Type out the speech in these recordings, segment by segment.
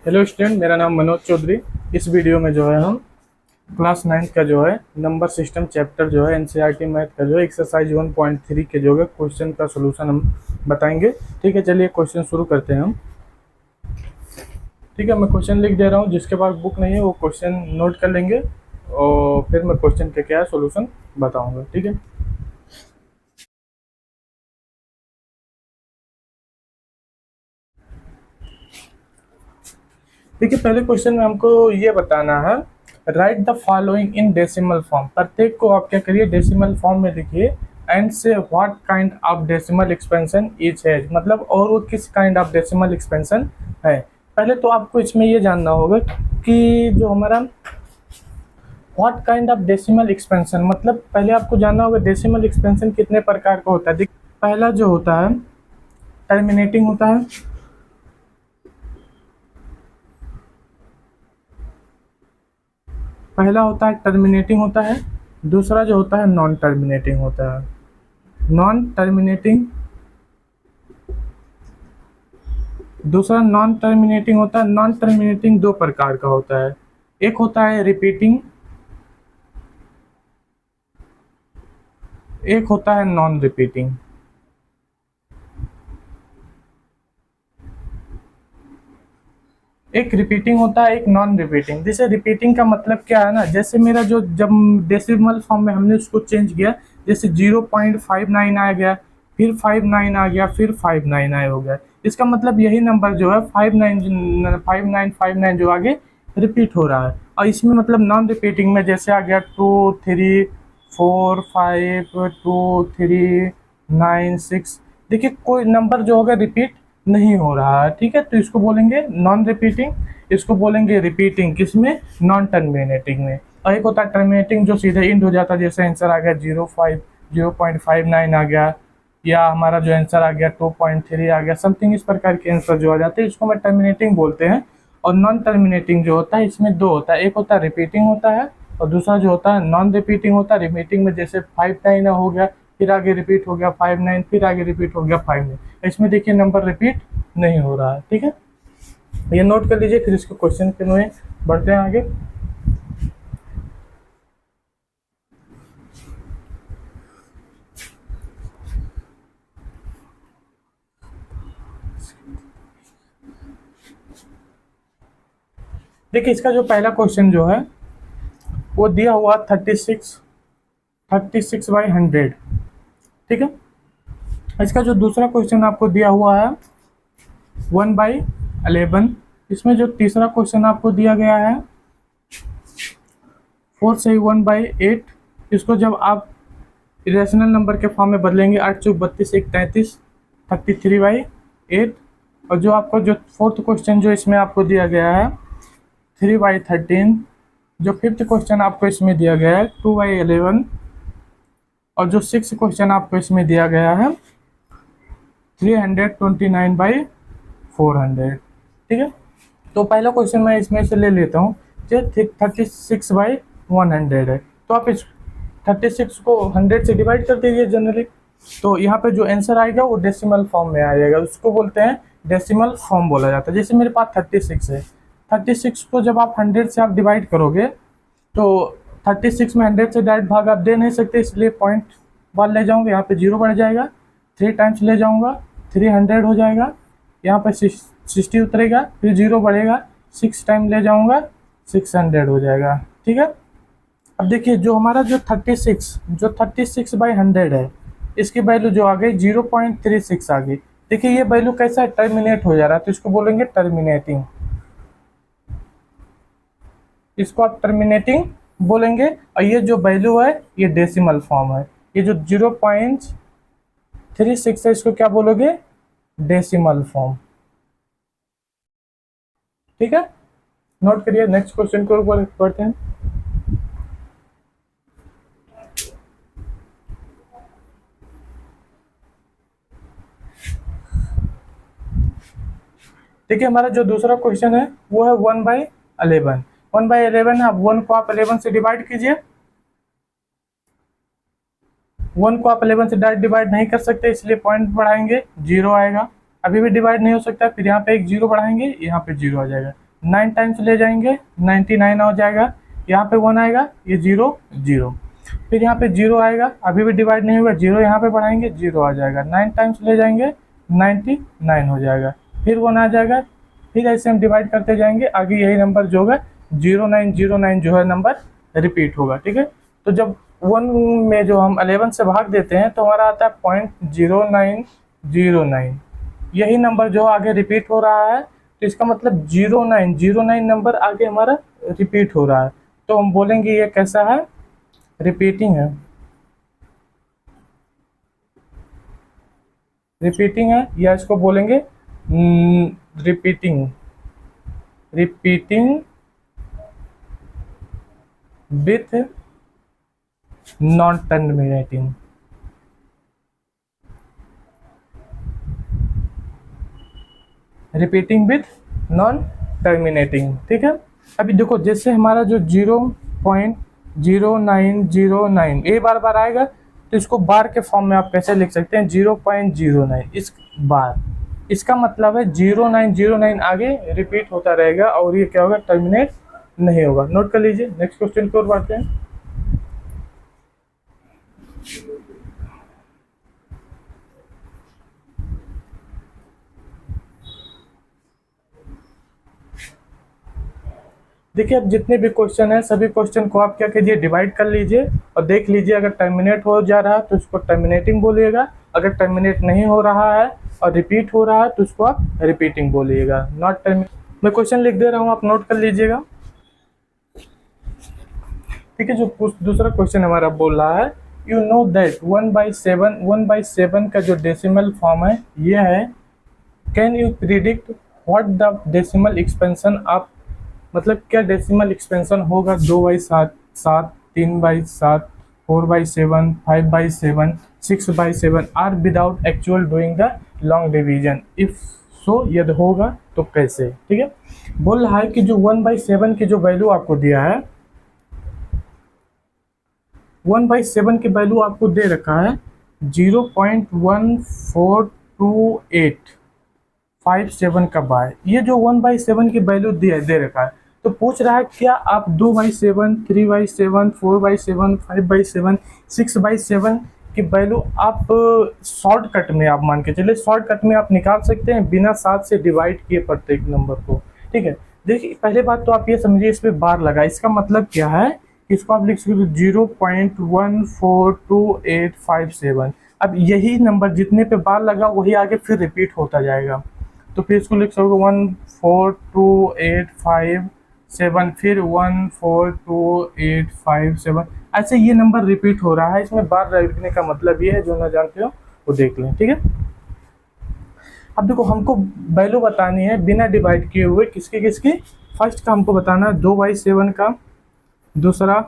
Hello student, मेरा नाम मनोज चौधरी। इस वीडियो में जो है हम क्लास 9 का जो है नंबर सिस्टम चैप्टर जो है एनसीईआरटी मैथ का जो है एक्सरसाइज 1.3 के जो है क्वेश्चन का सॉल्यूशन हम बताएंगे। ठीक है, चलिए क्वेश्चन शुरू करते हैं हम। ठीक है, मैं क्वेश्चन लिख दे रहा हूँ, जिसके पास बुक नहीं है वो क्वेश्चन नोट कर लेंगे और फिर मैं क्वेश्चन का क्या है सॉल्यूशन बताऊँगा। ठीक है, देखिए पहले क्वेश्चन में हमको ये बताना है, right the following in decimal form. प्रत्येक को आप क्या करिए, डेसिमल फॉर्म में लिखिए एंड से what kind of decimal expansion each है, मतलब और वो किस काइंड ऑफ डेसिमल एक्सपेंशन है। पहले तो आपको इसमें ये जानना होगा कि जो हमारा what kind of decimal expansion, मतलब पहले आपको जानना होगा डेसिमल एक्सपेंशन कितने प्रकार का होता है। देखिए पहला जो होता है टर्मिनेटिंग होता है, पहला होता है टर्मिनेटिंग होता है, दूसरा जो होता है नॉन टर्मिनेटिंग होता है। नॉन टर्मिनेटिंग, दूसरा नॉन टर्मिनेटिंग होता है। नॉन टर्मिनेटिंग दो प्रकार का होता है, एक होता है रिपीटिंग, एक होता है नॉन रिपीटिंग। एक रिपीटिंग होता है, एक नॉन रिपीटिंग। जैसे रिपीटिंग का मतलब क्या है ना, जैसे मेरा जो जब डेसिमल फॉर्म में हमने उसको चेंज किया, जैसे 0.59 आ गया, फिर 59 आ गया, फिर 59 आए हो गया, इसका मतलब यही नंबर जो है 5959 जो आगे रिपीट हो रहा है। और इसमें मतलब नॉन रिपीटिंग में जैसे आ गया 2 3 4 5 2 3 9 6, देखिए कोई नंबर जो होगा रिपीट नहीं हो रहा है। ठीक है, तो इसको बोलेंगे नॉन रिपीटिंग, इसको बोलेंगे रिपीटिंग किसमें, नॉन टर्मिनेटिंग में। और एक होता है टर्मिनेटिंग जो सीधे इंड हो जाता है, जैसे आंसर आ गया 0.59 आ गया, या हमारा जो आंसर आ गया 2.3 आ गया, समथिंग इस प्रकार के आंसर जो आ जाते हैं इसको मैं टर्मिनेटिंग बोलते हैं। और नॉन टर्मिनेटिंग जो होता है इसमें दो होता है, एक होता है रिपीटिंग होता है और दूसरा जो होता है नॉन रिपीटिंग होता है। रिपीटिंग में जैसे 59 हो गया, फिर आगे रिपीट हो गया 59, फिर आगे रिपीट हो गया 59, इसमें देखिए नंबर रिपीट नहीं हो रहा है। ठीक है, ये नोट कर लीजिए, फिर इसको क्वेश्चन के में बढ़ते हैं आगे। देखिए इसका जो पहला क्वेश्चन जो है वो दिया हुआ 36/100। ठीक है, इसका जो दूसरा क्वेश्चन आपको दिया हुआ है 1/11। इसमें जो तीसरा क्वेश्चन आपको दिया गया है 4 से 1/8। इसको जब आप इरेशनल नंबर के फॉर्म में बदलेंगे 8 चौक 32 1 33, 33/8। और जो आपको जो फोर्थ क्वेश्चन जो इसमें आपको दिया गया है 3/13। जो फिफ्थ क्वेश्चन आपको इसमें दिया गया है 2/11। और जो सिक्स क्वेश्चन आपको इसमें दिया गया है 329/400। ठीक है, तो पहला क्वेश्चन मैं इसमें से ले लेता हूँ, जो 36/100 है, तो आप इस 36 को 100 से डिवाइड कर दीजिए जनरली, तो यहाँ पे जो आंसर आएगा वो डेसिमल फॉर्म में आ जाएगा, उसको बोलते हैं डेसिमल फॉर्म बोला जाता है। जैसे मेरे पास 36 है, 36 को जब आप 100 से आप डिवाइड करोगे तो 36 में 100 से डायरेक्ट भाग आप दे नहीं सकते, इसलिए पॉइंट बाद ले जाऊँगा, यहाँ पे 0 बढ़ जाएगा, 3 टाइम्स ले जाऊँगा 300 हो जाएगा, यहाँ पर 60 उतरेगा, फिर 0 बढ़ेगा, 6 टाइम ले जाऊँगा 600 हो जाएगा। ठीक है, अब देखिए जो हमारा जो 36/100 है, इसकी वैल्यू जो आ गई 0.36 आ गई। देखिए ये वैल्यू कैसा है, टर्मिनेट हो जा रहा है, तो इसको बोलेंगे टर्मिनेटिंग, इसको आप टर्मिनेटिंग बोलेंगे। और ये जो वैल्यू है ये डेसिमल फॉर्म है, ये जो 0.36 है इसको क्या बोलोगे, डेसिमल फॉर्म। ठीक है, नोट करिए, नेक्स्ट क्वेश्चन को ऊपर पढ़ते हैं। देखिए हमारा जो दूसरा क्वेश्चन है वो है 1/11। 1/11 है, अब 1 को आप 11 से डिवाइड कीजिए, 1 को आप 11 से डायरेक्ट डिवाइड नहीं कर सकते, इसलिए पॉइंट बढ़ाएंगे 0 आएगा, अभी भी डिवाइड नहीं हो सकता, फिर यहाँ पे एक 0 बढ़ाएंगे, यहाँ पे 0 आ जाएगा, 9 टाइम्स ले जाएंगे 99 हो जाएगा, यहाँ पे 1 आएगा, ये 0 0, फिर यहाँ पे 0 आएगा, अभी भी डिवाइड नहीं होगा, 0 यहाँ पे बढ़ाएंगे 0 आ जाएगा, 9 टाइम्स ले जाएंगे 99 हो जाएगा, फिर 1 आ जाएगा, फिर ऐसे हम डिवाइड करते जाएंगे, आगे यही नंबर जो होगा 0909 जो है नंबर रिपीट होगा। ठीक है, तो जब 1 में जो हम 11 से भाग देते हैं तो हमारा आता है 0.0909, यही नंबर जो आगे रिपीट हो रहा है, तो इसका मतलब 0909 नंबर आगे हमारा रिपीट हो रहा है, तो हम बोलेंगे ये कैसा है, रिपीटिंग है, रिपीटिंग है, या इसको बोलेंगे repeating, repeating with non terminating. Repeating with non terminating. ठीक है, अभी देखो जैसे हमारा जो 0.0909 ये बार बार आएगा, तो इसको बार के फॉर्म में आप कैसे लिख सकते हैं, 0.09 इस बार, इसका मतलब है 0909 आगे रिपीट होता रहेगा और ये क्या होगा, टर्मिनेट नहीं होगा। नोट कर लीजिए, नेक्स्ट क्वेश्चन की ओर बढ़ते हैं। देखिए अब जितने भी क्वेश्चन हैं सभी क्वेश्चन को आप क्या कीजिए, डिवाइड कर लीजिए और देख लीजिए, अगर टर्मिनेट हो जा रहा है तो उसको टर्मिनेटिंग बोलिएगा, अगर टर्मिनेट नहीं हो रहा है और रिपीट हो रहा है तो उसको आप रिपीटिंग बोलिएगा, नॉट टर्मिनेट। मैं क्वेश्चन लिख दे रहा हूँ, आप नोट कर लीजिएगा। ठीक है, जो दूसरा क्वेश्चन हमारा बोल रहा है, यू नो दैट 1/7 का जो डेसिमल फॉर्म है ये है, can you predict what the decimal expansion of, मतलब क्या डेसिमल एक्सपेंशन होगा 2/7, 7, 3/7, 4/7, 5/7, 6/7 are without actual doing the long division, if so यदि होगा तो कैसे। ठीक है, बोल रहा है कि जो 1/7 की जो वैल्यू आपको दिया है, 1/7 की वैल्यू आपको दे रखा है 0.142857 का बार, ये जो 1/7 की वैल्यू दे रखा है, तो पूछ रहा है क्या आप 2/7, 3/7, 4/7, 5/7, 6/7 की वैल्यू आप शॉर्टकट में, आप मान के चलिए शॉर्टकट में आप निकाल सकते हैं बिना 7 से डिवाइड किए प्रत्येक नंबर को। ठीक है, देखिए पहले बात तो आप ये समझिए इस पे बार लगा, इसका मतलब क्या है, इसको आप लिख सकते 0.142857। अब यही नंबर जितने पे बार लगा वही आगे फिर रिपीट होता जाएगा, तो फिर इसको लिख सकते 14285 फिर 14285, ऐसे ये नंबर रिपीट हो रहा है, इसमें बार लिखने का मतलब ये है, जो ना जानते हो वो देख लें। ठीक है, अब देखो हमको वैल्यू बतानी है बिना डिवाइड किए हुए, किसकी किसकी, फर्स्ट का हमको बताना है 2/7 का, दूसरा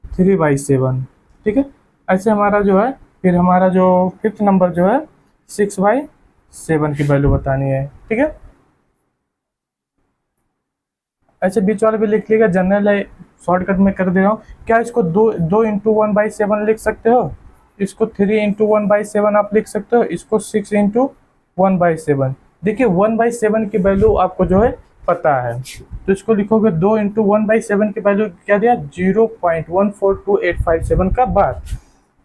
3/7। ठीक है, ऐसे हमारा जो है, फिर हमारा जो फिफ्थ नंबर जो है 6/7 की वैल्यू बतानी है। ठीक है, ऐसे बीच वाले भी लिख लीजिएगा, जनरल है शॉर्टकट में कर दे रहा हूँ। क्या इसको 2 इंटू 1/7 लिख सकते हो, इसको 3 इंटू 1/7 आप लिख सकते हो, इसको 6 इंटू 1/7। देखिए 1/7 की वैल्यू आपको जो है पता है, तो इसको लिखोगे 2 इंटू 1/7 की वैल्यू क्या दिया, 0.142857 का बार,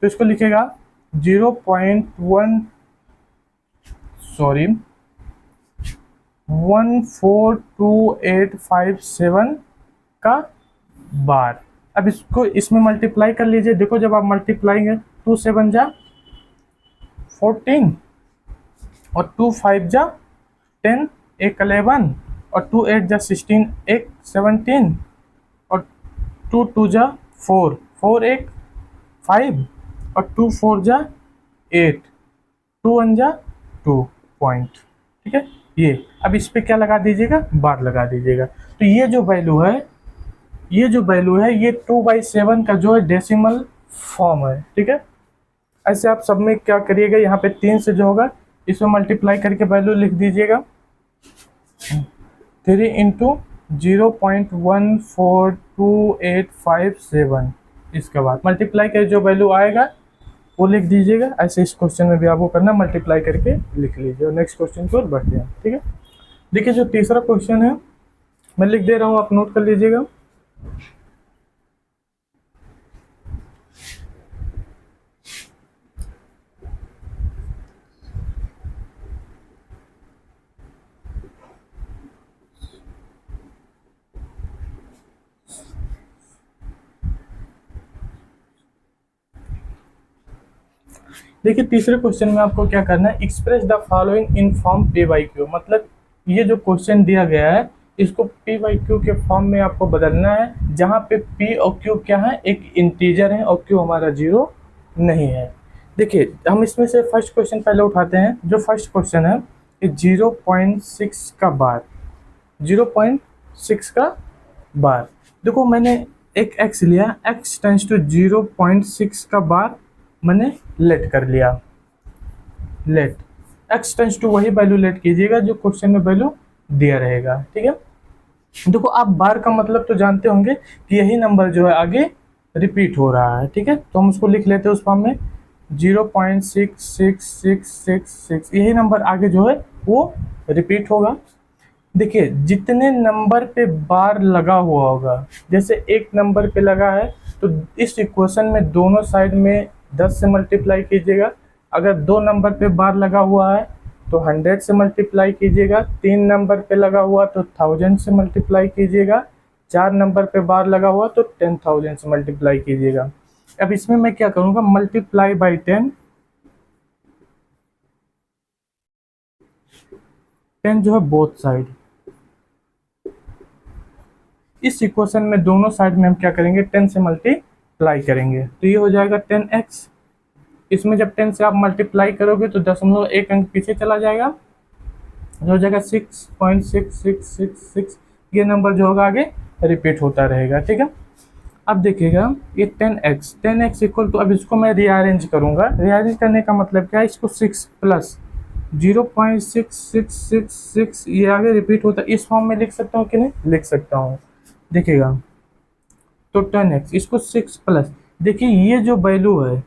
तो इसको लिखेगा 14287 का बार। अब इसको इसमें मल्टीप्लाई कर लीजिए, देखो जब आप मल्टीप्लाई करें 2 7 जा 14 और 2 5 जा 10, 1 11 और 2 8 जा 16, 1 17 और 2 2 जा 4, 4 1 5 और 2 4 जा 8, 2 1 जा 2 पॉइंट। ठीक है, ये अब इस पे क्या लगा दीजिएगा, बार लगा दीजिएगा, तो ये जो वैल्यू है, ये जो वैल्यू है ये 2/7 का जो है डेसिमल फॉर्म है। ठीक है, ऐसे आप सब में क्या करिएगा, यहाँ पे 3 से जो होगा इसमें मल्टीप्लाई करके वैल्यू लिख दीजिएगा, 3 इंटू 0.142857, इसके बाद मल्टीप्लाई कर जो वैल्यू आएगा वो लिख दीजिएगा। ऐसे इस क्वेश्चन में भी आपको करना, मल्टीप्लाई करके लिख लीजिए और नेक्स्ट क्वेश्चन की ओर बढ़ते हैं। ठीक है, देखिए जो तीसरा क्वेश्चन है मैं लिख दे रहा हूँ, आप नोट कर लीजिएगा। देखिए तीसरे क्वेश्चन में आपको क्या करना है, express the following in form P by Q. मतलब ये जो क्वेश्चन दिया गया है इसको पी बाई क्यू के फॉर्म में आपको बदलना है, जहाँ पे पी और क्यू क्या है, एक इंटीजर है और क्यू हमारा जीरो नहीं है। देखिए हम इसमें से फर्स्ट क्वेश्चन पहले उठाते हैं। जो फर्स्ट क्वेश्चन है कि 0.6 का बार, 0.6 का बार। देखो मैंने एक एक्स लिया, एक्स टेंस टू 0.6 का बार मैंने लेट कर लिया। लेट एक्स टेंस टू वही वैल्यू लेट कीजिएगा जो क्वेश्चन में वैल्यू दिया रहेगा, ठीक है। देखो आप बार का मतलब तो जानते होंगे कि यही नंबर जो है आगे रिपीट हो रहा है, ठीक है। तो हम उसको लिख लेते हैं उस फॉर्म में 0.66666, यही नंबर आगे जो है वो रिपीट होगा। देखिए जितने नंबर पे बार लगा हुआ होगा, जैसे एक नंबर पे लगा है तो इस इक्वेशन में दोनों साइड में 10 से मल्टीप्लाई कीजिएगा। अगर 2 नंबर पे बार लगा हुआ है तो 100 से मल्टीप्लाई कीजिएगा। 3 नंबर पे लगा हुआ तो 1000 से मल्टीप्लाई कीजिएगा। 4 नंबर पे बार लगा हुआ तो 10,000 से मल्टीप्लाई कीजिएगा। अब इसमें मैं क्या करूँगा, मल्टीप्लाई बाई 10, 10 जो है बोथ साइड। इस इक्वेशन में दोनों साइड में हम क्या करेंगे, 10 से मल्टीप्लाई करेंगे तो ये हो जाएगा 10x। इसमें जब 10 से आप मल्टीप्लाई करोगे तो 0.1 अंक पीछे चला जाएगा, हो जाएगा 6.6666। ये नंबर जो होगा आगे रिपीट होता रहेगा, ठीक है। अब देखिएगा ये 10x इक्वल टू, अब इसको मैं रीअरेंज करूंगा। रीअरेंज करने का मतलब क्या है, इसको 6 प्लस 0.6666 ये आगे रिपीट होता है। इस फॉर्म में लिख सकता हूँ कि नहीं, लिख सकता हूँ। देखिएगा तो 10x, इसको 6 प्लस, देखिए ये जो वैल्यू है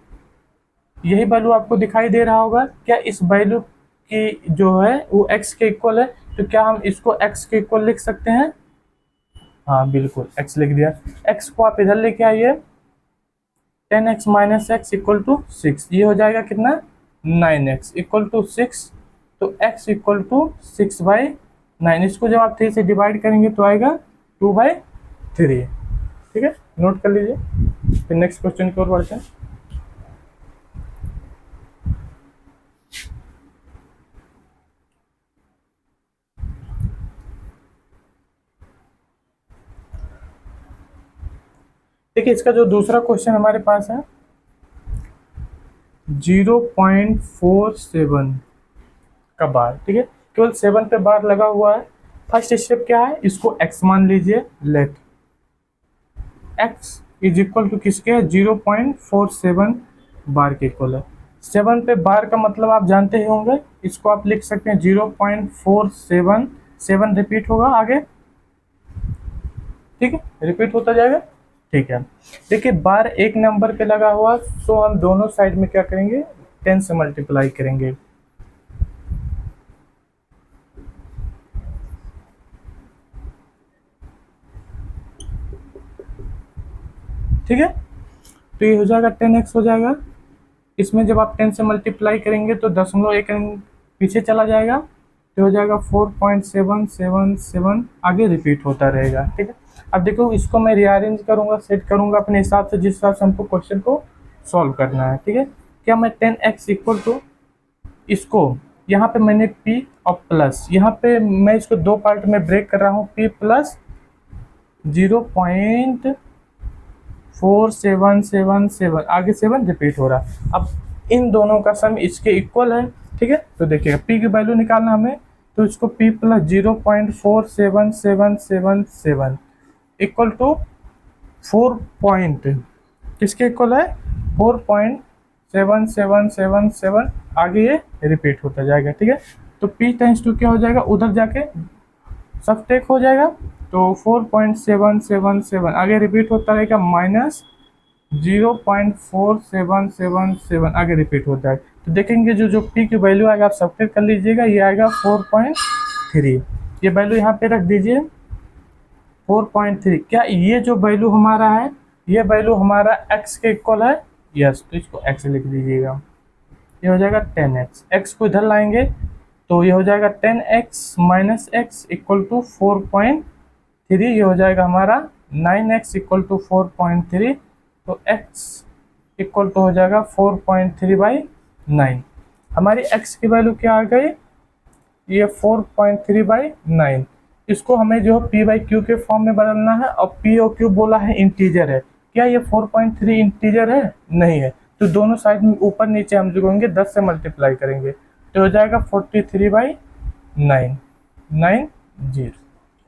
यही वैल्यू आपको दिखाई दे रहा होगा क्या, इस वैल्यू की जो है वो x के इक्वल है। तो क्या हम इसको x के इक्वल लिख सकते हैं, हाँ बिल्कुल x लिख दिया। x को आप इधर लेके आइए, 10x minus x equal to 6, ये हो जाएगा कितना 9x इक्वल टू 6। तो x इक्वल टू 6/9। इसको जब आप 3 से डिवाइड करेंगे तो आएगा 2/3, ठीक है, नोट कर लीजिए। फिर नेक्स्ट क्वेश्चन की ओर बढ़ते हैं। देखिए इसका जो दूसरा क्वेश्चन हमारे पास है 0.47 का बार, ठीक है, केवल 7 पे बार लगा हुआ है। फर्स्ट स्टेप क्या है, इसको x मान लीजिए। Let x is equal to किसके है, 0.47 बार के इक्वल है। 7 पे बार का मतलब आप जानते ही होंगे, इसको आप लिख सकते हैं 0.47, 7 रिपीट होगा आगे, ठीक है, रिपीट होता जाएगा, ठीक है। देखिए बार एक नंबर पे लगा हुआ, सो हम दोनों साइड में क्या करेंगे, 10 से मल्टीप्लाई करेंगे। ठीक है, तो ये हो जाएगा 10x हो जाएगा। इसमें जब आप 10 से मल्टीप्लाई करेंगे तो 0.1 अंक पीछे चला जाएगा, तो हो जाएगा 4.777, आगे रिपीट होता रहेगा, ठीक है। अब देखो इसको मैं रीअरेंज करूंगा, सेट करूंगा अपने हिसाब से, जिस हिसाब से हमको क्वेश्चन को सॉल्व करना है, ठीक है। क्या मैं 10x इक्वल टू, इसको यहाँ पे मैंने p और प्लस, यहाँ पे मैं इसको 2 पार्ट में ब्रेक कर रहा हूँ, p प्लस 0.4777, आगे 7 रिपीट हो रहा। अब इन दोनों का सम इसके इक्वल है, ठीक है। तो देखिएगा p की वैल्यू निकालना हमें, तो इसको p plus 0.47777 equal to 4 point, किसके इक्वल है, 4.7777, आगे ये रिपीट होता जाएगा, ठीक है। तो p टाइम्स 2 क्या हो जाएगा, उधर जाके सब टेक हो जाएगा, तो 4.777 आगे रिपीट होता रहेगा, माइनस 0.4777 आगे रिपीट होता है। तो देखेंगे जो p की वैल्यू आएगा आप सब्ट्रैक्ट कर लीजिएगा, ये आएगा 4.3। ये वैल्यू यहाँ पे रख दीजिए, 4.3, क्या ये जो वैल्यू हमारा है ये वैल्यू हमारा x के इक्वल है? यस, तो इसको x लिख दीजिएगा। ये हो जाएगा 10x, x को इधर लाएंगे तो ये हो जाएगा 10x minus x equal to 4.3, ये हो जाएगा हमारा 9x इक्वल टू 4.3, तो x इक्वल टू हो जाएगा 4.3/9। हमारी x की वैल्यू क्या आ गई? ये 4.3/9। इसको हमें जो p बाई क्यू के फॉर्म में बदलना है, और p और q बोला है इंटीजर है। क्या ये 4.3 इंटीजर है? नहीं है, तो दोनों साइड में ऊपर नीचे हम जोड़ेंगे, 10 से मल्टीप्लाई करेंगे तो हो जाएगा 43/9,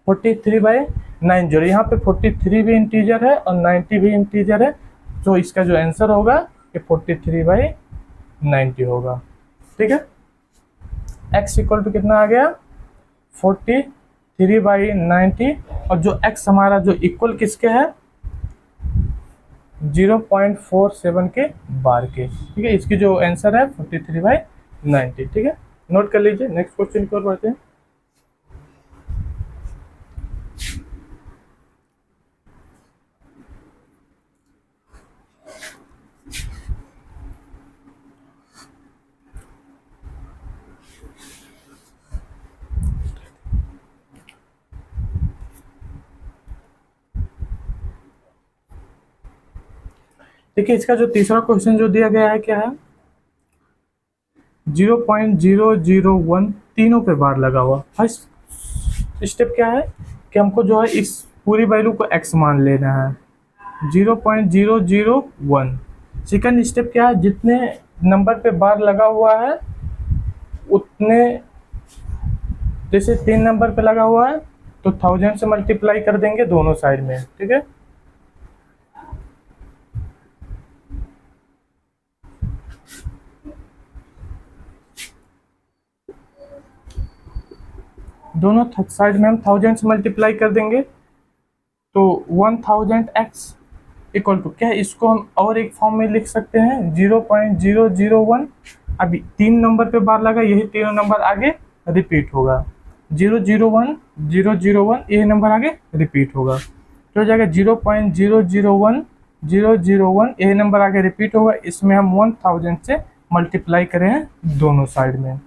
43/9। यहाँ पे 43 भी इंटीजर है और 90 भी इंटीजर है, तो इसका जो आंसर होगा ये 43/90 होगा। ठीक है, x इक्वल टू कितना आ गया? 43/90, और जो x हमारा जो इक्वल किसके है? 0.47 के बार के। ठीक है, इसकी जो आंसर है 43/90। ठीक है, नोट कर लीजिए। नेक्स्ट क्वेश्चन की ओर बढ़ते हैं। देखिए, इसका जो तीसरा क्वेश्चन जो दिया गया है क्या है? 0.001 तीनों पे बार लगा हुआ। फर्स्ट स्टेप क्या है कि हमको जो है इस पूरी वैल्यू को x मान लेना है, 0.001। सेकंड स्टेप क्या है? जितने नंबर पे बार लगा हुआ है उतने, जैसे 3 नंबर पे लगा हुआ है तो 1000 से मल्टीप्लाई कर देंगे दोनों साइड में। ठीक है, दोनों साइड में हम 1000 से मल्टीप्लाई कर देंगे तो 1000x इक्वल टू क्या है? इसको हम और एक फॉर्म में लिख सकते हैं 0.001। अभी 3 नंबर पे बार लगा, यही तीनों नंबर आगे रिपीट होगा, 001 001, ये नंबर आगे रिपीट होगा तो हो जाएगा 0.001 001, ये नंबर आगे रिपीट होगा। इसमें हम 1000 से मल्टीप्लाई करें दोनों साइड में।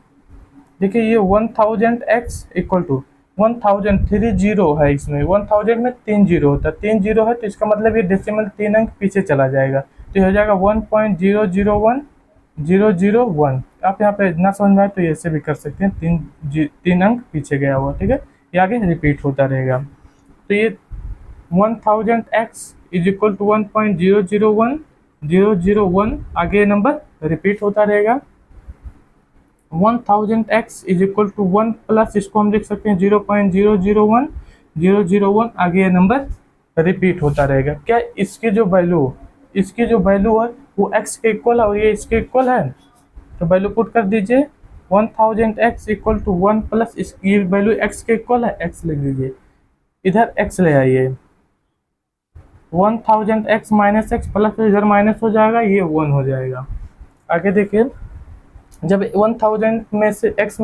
देखिए, ये 1000x इक्वल टू 1000 3 जीरो है, इसमें 1000 में 3 जीरो होता है, 3 जीरो है तो इसका मतलब ये डेसिमल 3 अंक पीछे चला जाएगा, तो ये हो जाएगा 1.001 001। आप यहाँ पे ना समझ में आए तो ऐसे भी कर सकते हैं, 3 अंक पीछे गया हुआ। ठीक है, ये आगे रिपीट होता रहेगा, तो ये 1000x इज इक्वल टू 1.001 001, आगे नंबर रिपीट होता रहेगा। 1000x is equal to 1 plus, इसको हम लिख सकते हैं 0.001 001, आगे ये नंबर रिपीट होता रहेगा। क्या इसकी जो वैल्यू है वो x के इक्वल है और ये इसके इक्वल है, तो वैल्यू पुट कर दीजिए 1000x इक्वल टू 1 प्लस इसकी वैल्यू x के इक्वल है, x लिख दीजिए, इधर x ले आइए, 1000x माइनस एक्स प्लस इधर माइनस हो जाएगा, ये 1 हो जाएगा। आगे देखिए, जब 1000 में से x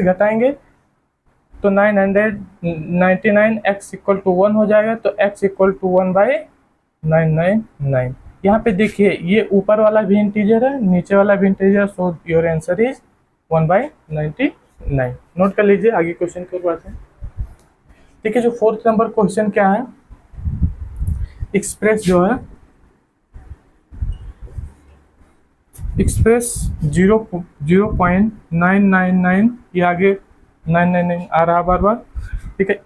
घटाएंगे तो 999x इक्वल टू 1 हो जाएगा, तो x इक्वल टू 1/999। यहाँ पे देखिए, ये ऊपर वाला भी इंटीजर है, नीचे वाला भी integer, so your answer is 1/99। Note कर लीजिए, आगे क्वेश्चन की ओर बढ़ते हैं। देखिए, जो 4th नंबर क्वेश्चन क्या है, एक्सप्रेस जो है एक्सप्रेस 0.999, ये आगे 999 आ रहा बार बार। ठीक है,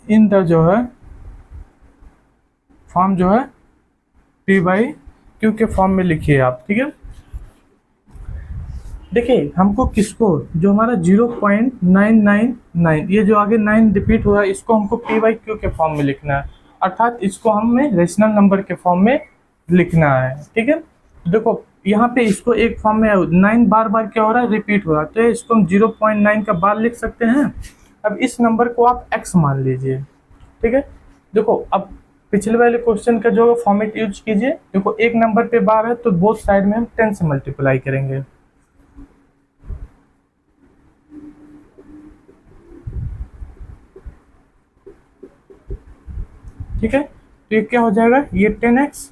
इन द जो है फॉर्म जो है p/q के फॉर्म में लिखिए आप। ठीक है, देखिए हमको किसको, जो हमारा 0.999 ये जो आगे 9 रिपीट हो रहा है, इसको हमको p/q के फॉर्म में लिखना है, अर्थात इसको हमें रेशनल नंबर के फॉर्म में लिखना है। ठीक है, देखो यहाँ पे इसको एक फॉर्म में 9 बार क्या हो रहा है, रिपीट हो रहा है, तो इसको हम 0.9 का बार लिख सकते हैं। अब इस नंबर को आप x मान लीजिए। ठीक है, देखो अब पिछले वाले क्वेश्चन का जो फॉर्मेट यूज कीजिए, देखो एक नंबर पे बार है तो बोथ साइड में हम 10 से मल्टीप्लाई करेंगे, ठीक है, तो ये क्या हो जाएगा, ये 10x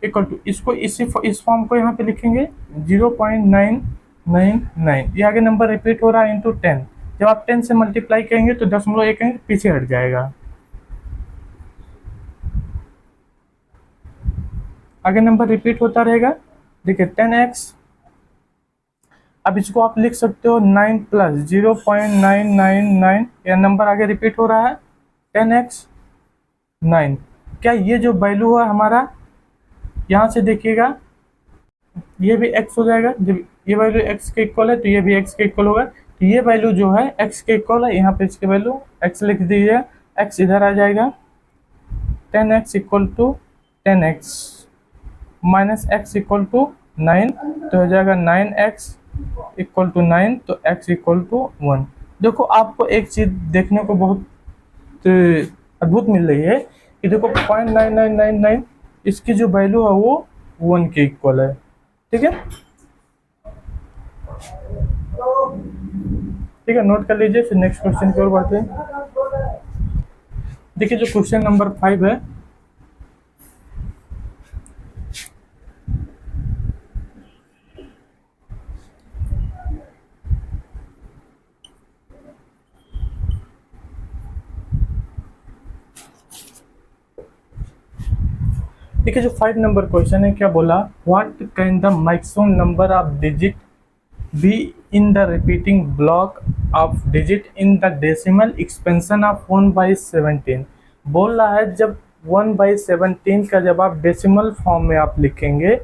इक्वल टू, इसको इस फॉर्म को यहाँ पे लिखेंगे 0.999, ये आगे नंबर रिपीट हो रहा है इंटू 10। जब आप 10 से मल्टीप्लाई करेंगे तो 0.1 पीछे हट जाएगा, आगे नंबर रिपीट होता रहेगा। देखिए 10x, अब इसको आप लिख सकते हो 9 प्लस 0.999, यह नंबर आगे रिपीट हो रहा है 10x 9। क्या ये जो वैल्यू है हमारा, यहाँ से देखिएगा ये भी x हो जाएगा, जब ये वैल्यू x के इक्वल है तो ये भी x के इक्वल होगा, तो ये वैल्यू जो है x के इक्वल है, यहाँ पे इसकी वैल्यू x लिख दीजिए, x इधर आ जाएगा, 10x equal to 10x minus x equal to 9, तो हो जाएगा 9x इक्वल टू 9, तो x इक्वल टू 1। देखो आपको एक चीज़ देखने को बहुत अद्भुत मिल रही है कि देखो 0.9999 इसकी जो वैल्यू है वो 1 के इक्वल है, ठीक है, ठीक है, नोट कर लीजिए। फिर नेक्स्ट क्वेश्चन की ओर बढ़ते हैं। देखिए जो क्वेश्चन नंबर 5 है, देखिए जो 5 नंबर क्वेश्चन है, क्या बोला, what can the maximum number of digit be in the repeating block of digit in the decimal expansion of 1/17। बोल रहा है जब 1/17 का जब आप डेसिमल फॉर्म में आप लिखेंगे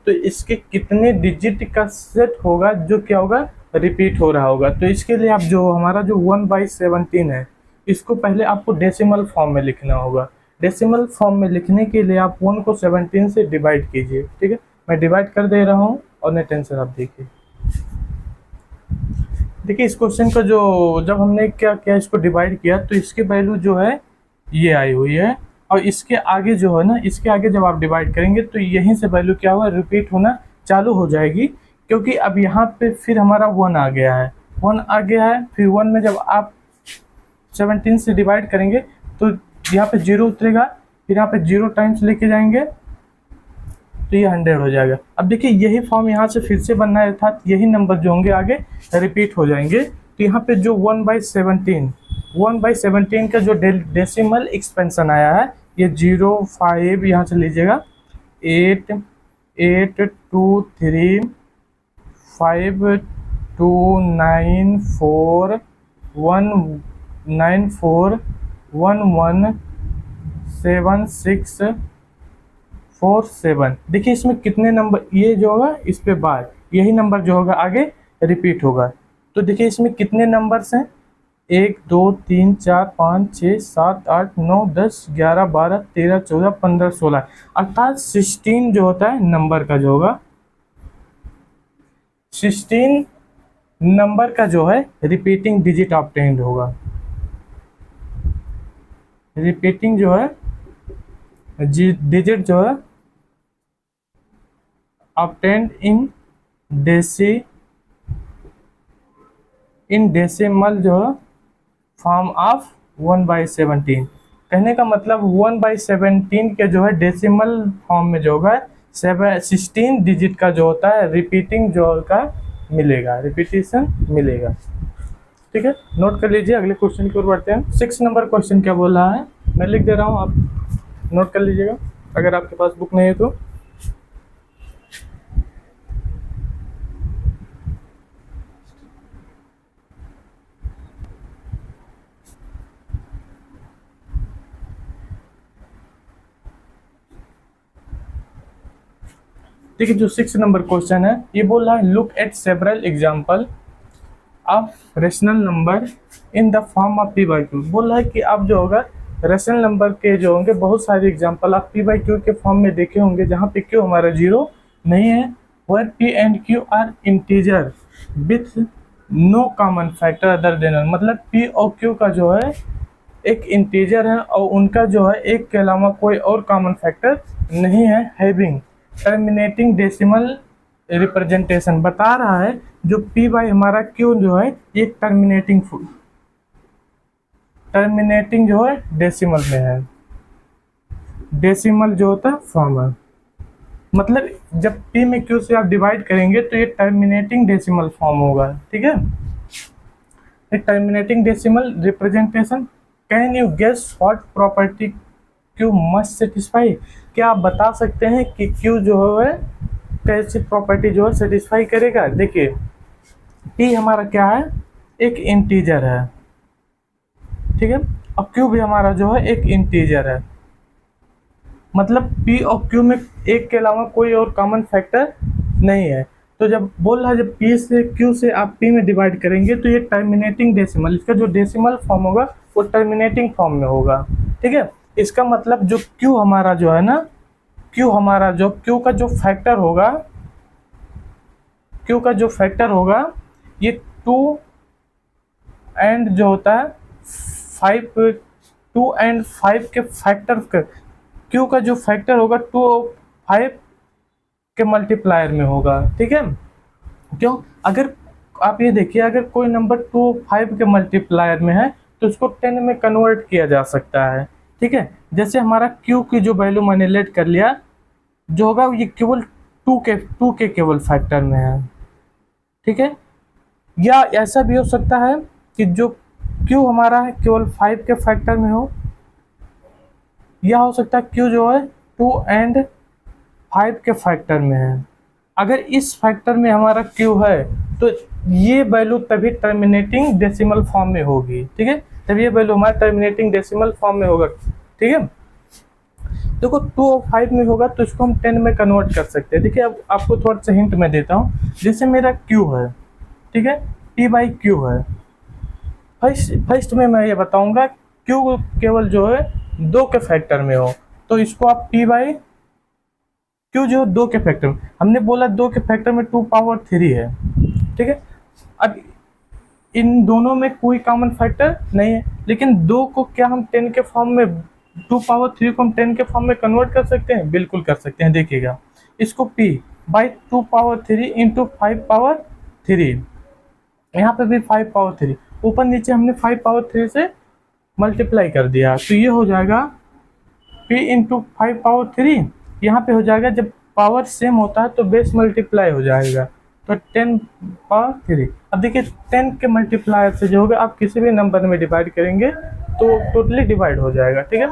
तो इसके कितने डिजिट का सेट होगा जो क्या होगा, रिपीट हो रहा होगा। तो इसके लिए आप जो हमारा जो 1/17 है इसको पहले आपको डेसिमल फॉर्म में लिखना होगा। डेसिमल फॉर्म में लिखने के लिए आप 1 को 17 से डिवाइड कीजिए, ठीक है, मैं डिवाइड कर दे रहा हूँ और नहीं टेंशन आप देखिए। देखिए इस क्वेश्चन का जो जब हमने क्या किया, इसको डिवाइड किया तो इसकी वैल्यू जो है ये आई हुई है, और इसके आगे जो है ना, इसके आगे जब आप डिवाइड करेंगे तो यहीं से वैल्यू क्या हुआ, रिपीट होना चालू हो जाएगी, क्योंकि अब यहाँ पे फिर हमारा 1 आ गया है, 1 आ गया है, फिर 1 में जब आप 17 से डिवाइड करेंगे तो यहाँ पे 0 उतरेगा, फिर यहाँ पे 0 टाइम्स लेके जाएंगे तो ये 100 हो जाएगा। अब देखिए यही फॉर्म यहाँ से फिर से बनना है, अर्थात यही नंबर जो होंगे आगे रिपीट हो जाएंगे। तो यहाँ पे जो 1/17 का जो डेसिमल एक्सपेंशन आया है, ये 0 5 यहाँ से लीजिएगा, 8 8 2 3 5 2 9 4 1 9 4 1 1 7 6 4 7। देखिए इसमें कितने नंबर, ये जो होगा इस पे बाद यही नंबर जो होगा आगे रिपीट होगा। तो देखिए इसमें कितने नंबर्स हैं, 1 2 3 4 5 6 7 8 9 10 11 12 13 14 15 16, अर्थात 16 जो होता है नंबर का जो होगा, 16 नंबर का जो है रिपीटिंग डिजिट ऑब्टेन्ड होगा। रिपीटिंग जो है डिजिट जो है ऑब्टेन्ड इन डेसिमल जो है फॉर्म ऑफ 1/17। कहने का मतलब 1/17 के जो है डेसिमल फॉर्म में जो होगा 16 डिजिट का जो होता है रिपीटिंग जो होगा मिलेगा, रिपीटिशन मिलेगा, ठीक है, नोट कर लीजिए। अगले क्वेश्चन की ओर बढ़ते हैं। 6 नंबर क्वेश्चन क्या बोल रहा है, मैं लिख दे रहा हूँ, आप नोट कर लीजिएगा अगर आपके पास बुक नहीं है तो। देखिए जो 6 नंबर क्वेश्चन है, ये बोल रहा है look at several example of rational number in the form of p/q। बोल रहा है कि आप जो होगा रेशनल नंबर के जो होंगे बहुत सारे एग्जांपल आप p/q के फॉर्म में देखे होंगे, जहाँ पे q हमारा 0 नहीं है, where p and q are integer with no common factor other than, मतलब p और q का जो है एक इंटीजर है और उनका जो है एक के अलावा कोई और कॉमन फैक्टर नहीं है, हैविंग टर्मिनेटिंग डेसिमल रिप्रेजेंटेशन। बता रहा है जो p बाई हमारा q जो है ये टर्मिनेटिंग जो है डेसिमल में है, डेसिमल जो होता है फॉर्म है। मतलब जब p में q से आप डिवाइड करेंगे तो ये टर्मिनेटिंग डेसिमल फॉर्म होगा, ठीक है। ये terminating decimal representation. Can you guess what property q must satisfy? क्या आप बता सकते हैं कि q जो है कैसी प्रॉपर्टी जो है सेटिस्फाई करेगा? देखिए p हमारा क्या है, एक इंटीजर है, ठीक है, और q भी हमारा जो है एक इंटीजर है। मतलब p और q में एक के अलावा कोई और कॉमन फैक्टर नहीं है। तो जब बोल रहा है जब p से q से आप p में डिवाइड करेंगे तो ये टर्मिनेटिंग डेसिमल, इसका जो डेसिमल फॉर्म होगा वो टर्मिनेटिंग फॉर्म में होगा, ठीक है। इसका मतलब जो q हमारा जो है ना, q हमारा जो q का जो फैक्टर होगा, q का जो फैक्टर होगा ये 2 एंड जो होता है 5, 2 एंड 5 के फैक्टर का q का जो फैक्टर होगा 2 और 5 के मल्टीप्लायर में होगा, ठीक है। क्यों? अगर आप ये देखिए अगर कोई नंबर 2 और 5 के मल्टीप्लायर में है तो उसको 10 में कन्वर्ट किया जा सकता है, ठीक है। जैसे हमारा q की जो वैल्यू मैंने लेट कर लिया जो होगा ये केवल 2 के केवल फैक्टर में है, ठीक है। या ऐसा भी हो सकता है कि जो q हमारा है केवल 5 के फैक्टर में हो, या हो सकता है q जो है 2 एंड 5 के फैक्टर में है। अगर इस फैक्टर में हमारा q है तो ये वैल्यू तभी टर्मिनेटिंग डेसिमल फॉर्म में होगी, ठीक है। तभी ये वैल्यू हमारा टर्मिनेटिंग डेसिमल फॉर्म में होगा, ठीक है। देखो 2 और 5 में होगा तो इसको हम 10 में कन्वर्ट कर सकते हैं। देखिए अब आपको थोड़ा सा हिंट मैं देता हूँ। जैसे मेरा q है, ठीक है, p बाई क्यू है। फर्स्ट में मैं ये बताऊंगा q केवल जो है 2 के फैक्टर में हो तो इसको आप p बाई क्यू जो 2 के फैक्टर में, हमने बोला 2 के फैक्टर में 2 पावर 3 है, ठीक है। अब इन दोनों में कोई कॉमन फैक्टर नहीं है, लेकिन 2 को क्या हम 10 के फॉर्म में 2 पावर 3 को हम 10 के फॉर्म में कन्वर्ट कर सकते हैं? बिल्कुल कर सकते हैं। देखिएगा इसको p by 2 power 3 into 5 power 3, यहाँ पे भी 5 पावर 3, ऊपर नीचे हमने 5 पावर 3 से मल्टीप्लाई कर दिया तो ये हो जाएगा p इंटू 5 पावर 3। यहाँ पे हो जाएगा जब पावर सेम होता है तो बेस मल्टीप्लाई हो जाएगा तो 10 पावर 3। अब देखिए 10 के मल्टीप्लायर से जो होगा आप किसी भी नंबर में डिवाइड करेंगे तो टोटली डिवाइड हो जाएगा, ठीक है।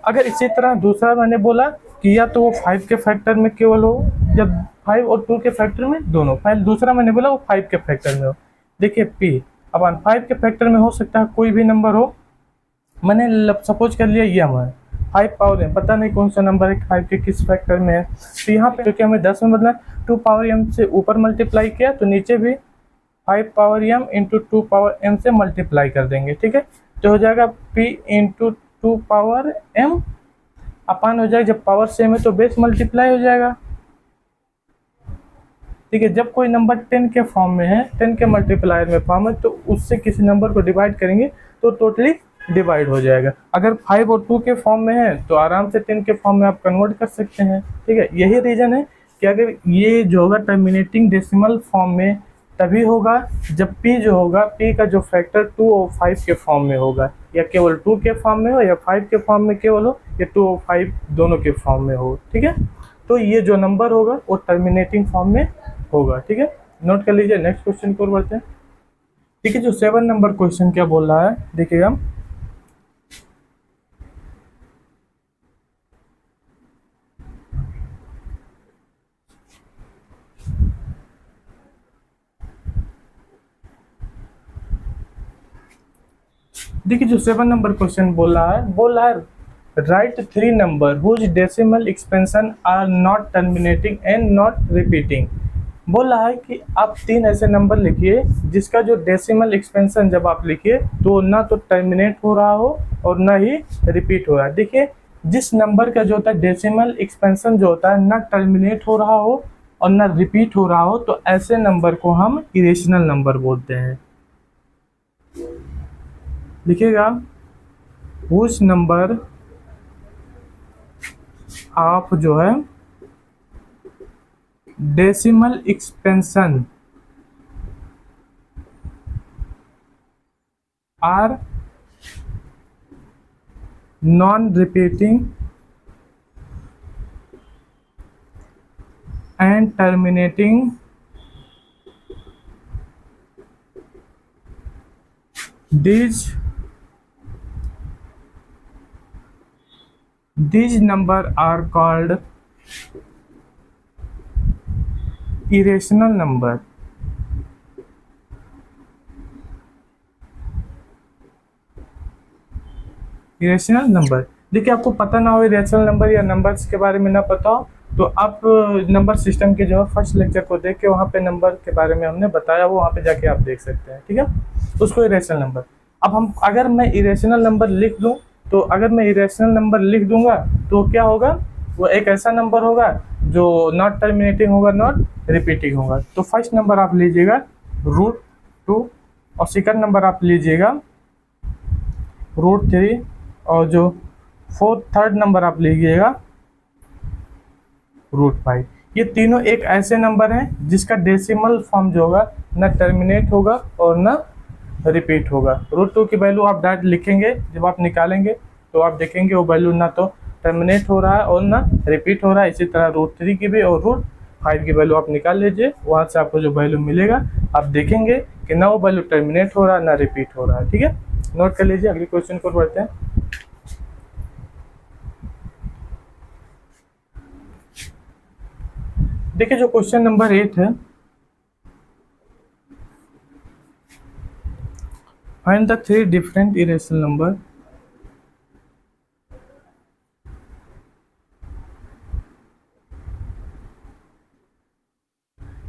अगर इसी तरह दूसरा मैंने बोला कि या तो वो 5 के फैक्टर में केवल हो, जब 5 और 2 के फैक्टर में दोनों, पहले दूसरा मैंने बोला वो 5 के फैक्टर में हो। देखिए p अब 5 के फैक्टर में हो सकता है कोई भी नंबर हो, मैंने सपोज कर लिया ये है 5 पावर m, पता नहीं कौन सा नंबर है 5 के किस फैक्टर में है। तो यहाँ पे क्योंकि हमें 10 में बदला 2 पावर m से ऊपर मल्टीप्लाई किया तो नीचे भी 5 power m into 2 power m से मल्टीप्लाई कर देंगे, ठीक है। तो हो जाएगा p इंटू 2 पावर m अपान हो जाएगा, जब पावर सेम है तो बेस मल्टीप्लाई हो जाएगा, ठीक है। जब कोई नंबर 10 के फॉर्म में है, 10 के मल्टीप्लायर में फॉर्म है तो उससे किसी नंबर को डिवाइड करेंगे तो टोटली डिवाइड हो जाएगा। अगर 5 और 2 के फॉर्म में है तो आराम से 10 के फॉर्म में आप कन्वर्ट कर सकते हैं, ठीक है। यही रीज़न है कि अगर ये जो होगा टर्मिनेटिंग डेसिमल फॉर्म में तभी होगा जब p जो होगा p का जो फैक्टर 2 और 5 के फॉर्म में होगा, या केवल 2 के फॉर्म में हो या 5 के फॉर्म में केवल हो या 2 और 5 दोनों के फॉर्म में हो, ठीक है। तो ये जो नंबर होगा वो टर्मिनेटिंग फॉर्म में होगा, ठीक है। नोट कर लीजिए। नेक्स्ट क्वेश्चन की ओर बढ़ते हैं, ठीक है। जो 7 नंबर क्वेश्चन क्या बोल रहा है देखिएगा, देखिए जो 7 नंबर क्वेश्चन बोल रहा है right 3 number whose decimal expansion are not terminating and not repeating. बोल रहा है कि आप 3 ऐसे नंबर लिखिए जिसका जो डेसिमल एक्सपेंशन जब आप लिखिए तो ना तो टर्मिनेट हो रहा हो और ना ही रिपीट हो रहा है। देखिए जिस नंबर का जो होता है डेसिमल एक्सपेंशन जो होता है ना टर्मिनेट हो रहा हो और ना रिपीट हो रहा हो तो ऐसे नंबर को हम इरेशनल नंबर बोलते हैं। लिखिएगा उस नंबर आप जो है decimal expansion are non repeating and terminating these number are called irrational number. Irrational number, देखिए आपको पता ना हो इरेशनल नंबर या नंबर्स के बारे में ना पता हो तो आप नंबर सिस्टम के जो है फर्स्ट लेक्चर को देख के वहाँ पे नंबर के बारे में हमने बताया वो वहाँ पे जाके आप देख सकते हैं, ठीक है। उसको इरेशनल नंबर, अब हम अगर मैं इरेशनल नंबर लिख दूँ तो अगर मैं इरेशनल नंबर लिख दूंगा तो क्या होगा, वो एक ऐसा नंबर होगा जो नॉट टर्मिनेटिंग होगा, नॉट रिपीटिंग होगा। तो फर्स्ट नंबर आप लीजिएगा √2 और सेकंड नंबर आप लीजिएगा √3 और जो थर्ड नंबर आप लीजिएगा √5। ये तीनों एक ऐसे नंबर हैं जिसका डेसिमल फॉर्म जो होगा ना टर्मिनेट होगा और ना रिपीट होगा। √2 की वैल्यू आप डायरेक्ट लिखेंगे, जब आप निकालेंगे तो आप देखेंगे वो वैल्यू ना तो टर्मिनेट हो रहा है और ना रिपीट हो रहा है। इसी तरह √3 की भी और √5 की वैल्यू आप निकाल लीजिए, वहाँ से आपको जो वैल्यू मिलेगा आप देखेंगे कि ना वो वैल्यू टर्मिनेट हो रहा है ना रिपीट हो रहा है, ठीक है। नोट कर लीजिए, अगले क्वेश्चन को बढ़ते हैं। देखिए जो क्वेश्चन नंबर 8 है, find the 3 different irrational number.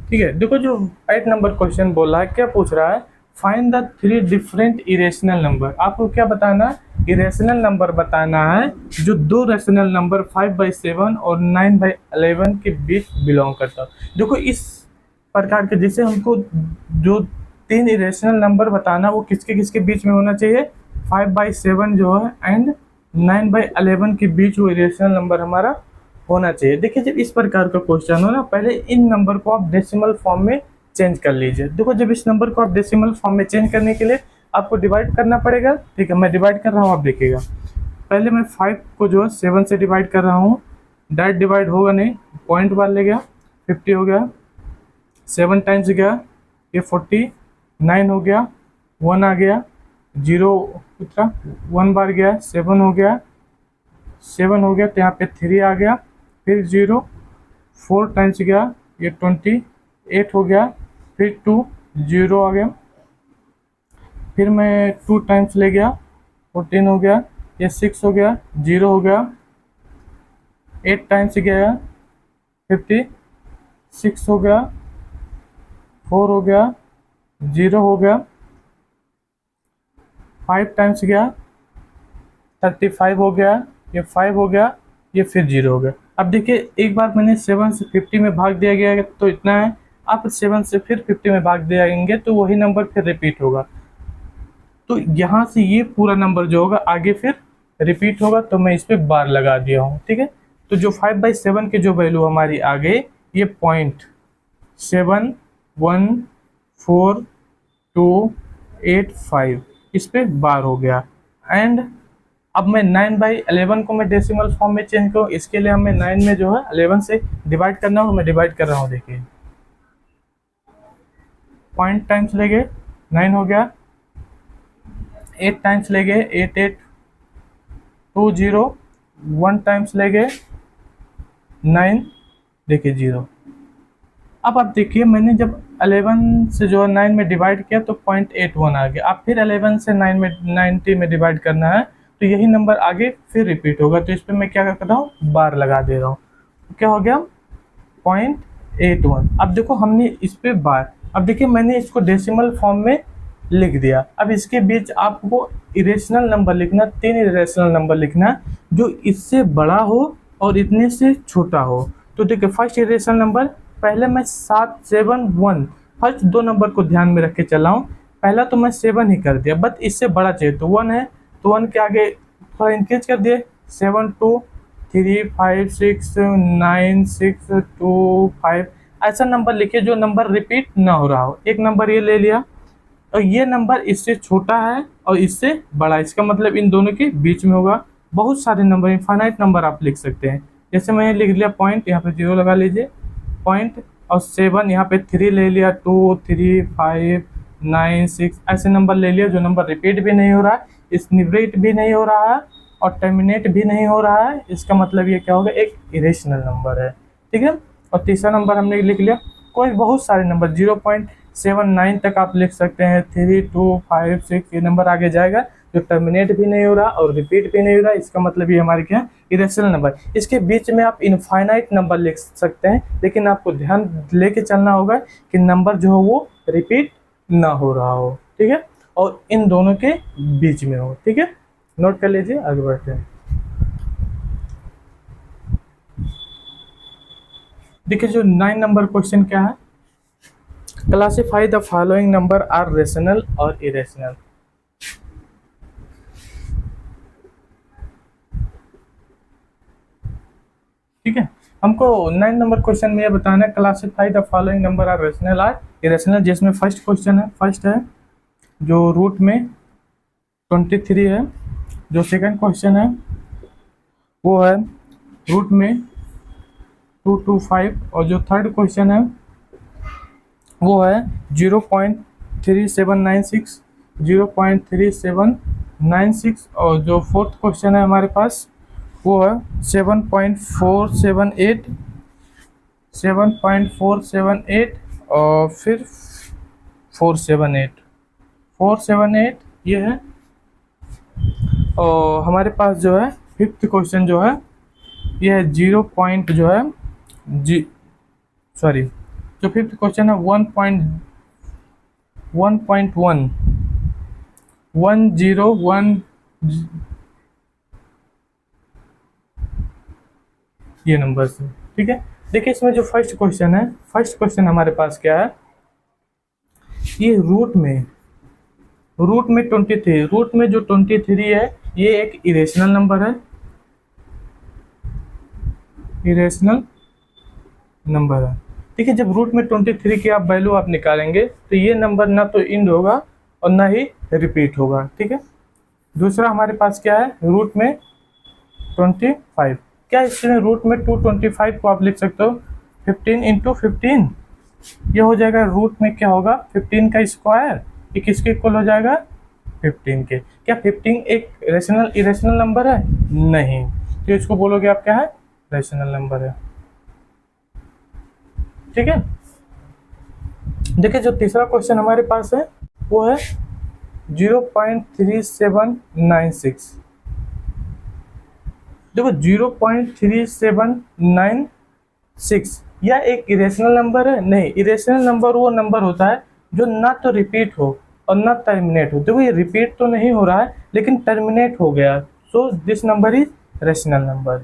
ठीक है, देखो जो 8 नंबर क्वेश्चन बोला है, क्या पूछ रहा है, find the 3 different irrational number. आपको क्या बताना है, इरेशनल नंबर बताना है जो 2 रेशनल नंबर 5/7 और 9/11 के बीच बिलोंग करता है। देखो इस प्रकार के, जैसे हमको जो 3 इरेशनल नंबर बताना वो किसके किसके बीच में होना चाहिए, 5/7 जो है एंड 9/11 के बीच वो इरेशनल नंबर हमारा होना चाहिए। देखिए जब इस प्रकार का क्वेश्चन हो ना, पहले इन नंबर को आप डेसिमल फॉर्म में चेंज कर लीजिए। देखो जब इस नंबर को आप डेसिमल फॉर्म में चेंज करने के लिए आपको डिवाइड करना पड़ेगा, ठीक है। मैं डिवाइड कर रहा हूँ, आप देखिएगा पहले मैं 5 को जो है 7 से डिवाइड कर रहा हूँ, डायरेक्ट डिवाइड होगा नहीं, पॉइंट बार ले गया, 50 हो गया, 7 टाइम्स गया ये 49 हो गया, 1 आ गया, 0 उतरा, 1 बार गया, 7 हो गया, 7 हो गया तो यहाँ पे 3 आ गया, फिर 0, 4 टाइम्स गया ये 28 हो गया, फिर 2 0 आ गया, फिर मैं 2 टाइम्स ले गया 14 हो गया, ये 6 हो गया, 0 हो गया, 8 टाइम्स गया 56 हो गया, 4 हो गया, 0 हो गया, 5 टाइम्स गया 35 हो गया, ये 5 हो गया, ये फिर 0 हो गया। अब देखिए एक बार मैंने 7 से 50 में भाग दिया गया तो इतना है, आप 7 से फिर 50 में भाग देंगे तो वही नंबर फिर रिपीट होगा। तो यहाँ से ये पूरा नंबर जो होगा आगे फिर रिपीट होगा, तो मैं इस पर बार लगा दिया हूँ, ठीक है। तो जो 5/7 की जो वैल्यू हमारी आ गई ये 0.71425 इस पे बार हो गया। एंड अब मैं 9/11 को मैं डेसिमल फॉर्म में चेंज करूँ, इसके लिए हमें 9 में जो है 11 से डिवाइड करना हो, मैं डिवाइड कर रहा हूँ, देखिए पॉइंट टाइम्स ले गए 9 हो गया, 8 टाइम्स ले गए 8 8 2 0, 1 टाइम्स ले गए 9, देखिए 0। अब आप देखिए मैंने जब 11 से जो है 9 में डिवाइड किया तो 0.81 आ गया। आप फिर 11 से 9 में 90 में डिवाइड करना है तो यही नंबर आगे फिर रिपीट होगा, तो इस पर मैं क्या कर रहा हूँ, बार लगा दे रहा हूँ, क्या हो गया 0.81। अब देखो हमने इस पे बार, अब देखिए मैंने इसको डेसिमल फॉर्म में लिख दिया। अब इसके बीच आपको इरेशनल नंबर लिखना, 3 इरेशनल नंबर लिखना जो इससे बड़ा हो और इतने से छोटा हो। तो देखिए फर्स्ट इरेशनल नंबर, पहले मैं 7 7 1 फर्स्ट 2 नंबर को ध्यान में रख के चला हूँ। पहला तो मैं 7 ही कर दिया, बट इससे बड़ा चाहिए तो 1 है, तो 1 के आगे थोड़ा इंक्रीज कर दिए, 7 2 3 5 6 9 6 2 5 ऐसा नंबर लिखिए जो नंबर रिपीट ना हो रहा हो। एक नंबर ये ले लिया और ये नंबर इससे छोटा है और इससे बड़ा, इसका मतलब इन दोनों के बीच में होगा। बहुत सारे नंबर, इनफाइनाइट नंबर आप लिख सकते हैं, जैसे मैंने लिख लिया पॉइंट, यहाँ पे 0 लगा लीजिए, पॉइंट और 7 यहाँ पे 3 ले लिया, 2 3 5 9 6 ऐसे नंबर ले लिया जो नंबर रिपीट भी नहीं हो रहा है, स्निवरेट भी नहीं हो रहा है और टर्मिनेट भी नहीं हो रहा है। इसका मतलब ये क्या होगा, एक इरेशनल नंबर है। ठीक है। और तीसरा नंबर हमने लिख लिया। कोई बहुत सारे नंबर 0.79 तक आप लिख सकते हैं, 3 2 5 6 ये नंबर आगे जाएगा जो टर्मिनेट भी नहीं हो रहा और रिपीट भी नहीं हो रहा। इसका मतलब ये हमारे क्या है, इरेशनल नंबर। इसके बीच में आप इनफाइनाइट नंबर लिख सकते हैं, लेकिन आपको ध्यान लेके चलना होगा कि नंबर जो हो वो रिपीट ना हो रहा हो। ठीक है। और इन दोनों के बीच में हो। ठीक है, नोट कर लीजिए, आगे बढ़ते हैं। देखिए जो 9 नंबर क्वेश्चन क्या है, classify the following number are rational और इरेशनल। ठीक है, हमको 9 नंबर क्वेश्चन में ये बताना है classify the following number are rational are irrational, जिसमें फर्स्ट क्वेश्चन है, फर्स्ट है जो रूट में 23 है। जो सेकंड क्वेश्चन है वो है रूट में 225 और जो थर्ड क्वेश्चन है वो है 0.3796 0.3796 और जो फोर्थ क्वेश्चन है हमारे पास वो है 7.478 7.478 और फिर 478 ये है। और हमारे पास जो है फिफ्थ क्वेश्चन जो है ये है 0 पॉइंट जो है जो फिफ्थ क्वेश्चन है 1.1 ये नंबर से। ठीक है, देखिए इसमें जो फर्स्ट क्वेश्चन है, फर्स्ट क्वेश्चन हमारे पास क्या है, ये रूट में 23, रूट में जो 23 है ये एक इरेशनल नंबर है, इरेशनल नंबर है। ठीक है, जब रूट में 23 की आप वैल्यू आप निकालेंगे तो ये नंबर ना तो इंड होगा और ना ही रिपीट होगा। ठीक है, दूसरा हमारे पास क्या है, रूट में 25, क्या इसमें रूट में 225 को आप लिख सकते हो 15 इंटू 15, ये हो जाएगा रूट में क्या होगा 15 का स्क्वायर, ये किसके इक्वल हो जाएगा 15 के। क्या 15 एक रेशनल इरेशनल नंबर है? नहीं, तो इसको बोलोगे आप क्या है, रेशनल नंबर है। ठीक है, देखिए जो तीसरा क्वेश्चन हमारे पास है वो है 0.3796। देखो 0.3796 यह एक इरेशनल नंबर है? नहीं, इरेशनल नंबर वो नंबर होता है जो ना तो रिपीट हो और ना टर्मिनेट हो। देखो ये रिपीट तो नहीं हो रहा है लेकिन टर्मिनेट हो गया, so this number is rational number.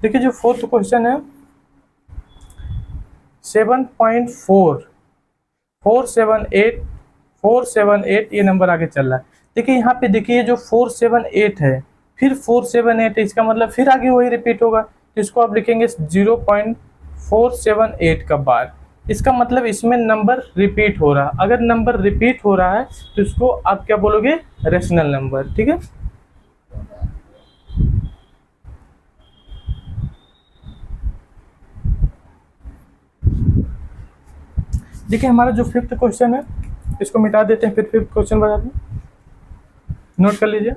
देखिए जो फोर्थ क्वेश्चन है 478 ये नंबर आगे चल रहा है। देखिए यहाँ पे देखिए जो 478 है फिर 478 है, इसका मतलब फिर आगे वही रिपीट होगा, तो इसको आप लिखेंगे 0.478 का बार। इसका मतलब इसमें नंबर रिपीट हो रहा, अगर नंबर रिपीट हो रहा है तो इसको आप क्या बोलोगे, रेशनल नंबर। ठीक है, देखिए हमारा जो फिफ्थ क्वेश्चन है इसको मिटा देते हैं, फिर फिफ्थ क्वेश्चन बताते हैं, नोट कर लीजिए।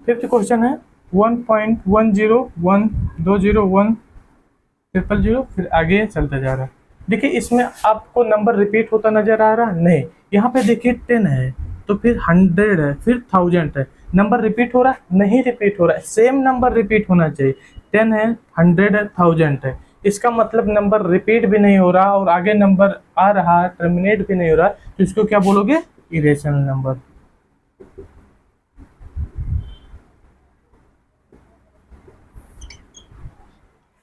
फिफ्थ क्वेश्चन है 1.10120100, फिर आगे चलता जा रहा है। देखिए इसमें आपको नंबर रिपीट होता नजर आ रहा नहीं, यहाँ पे देखिए 10 है तो फिर 100 है, फिर 1000 है। नंबर रिपीट हो रहा नहीं, रिपीट हो रहा है, सेम नंबर रिपीट होना चाहिए। 10 है, 100 है, 1000 है, इसका मतलब नंबर रिपीट भी नहीं हो रहा और आगे नंबर आ रहा है, टर्मिनेट भी नहीं हो रहा, तो इसको क्या बोलोगे, इरेशनल नंबर।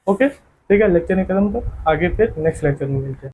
ओके ठीक है, लेक्चर नहीं खत्म, तो आगे फिर नेक्स्ट लेक्चर में मिलते हैं।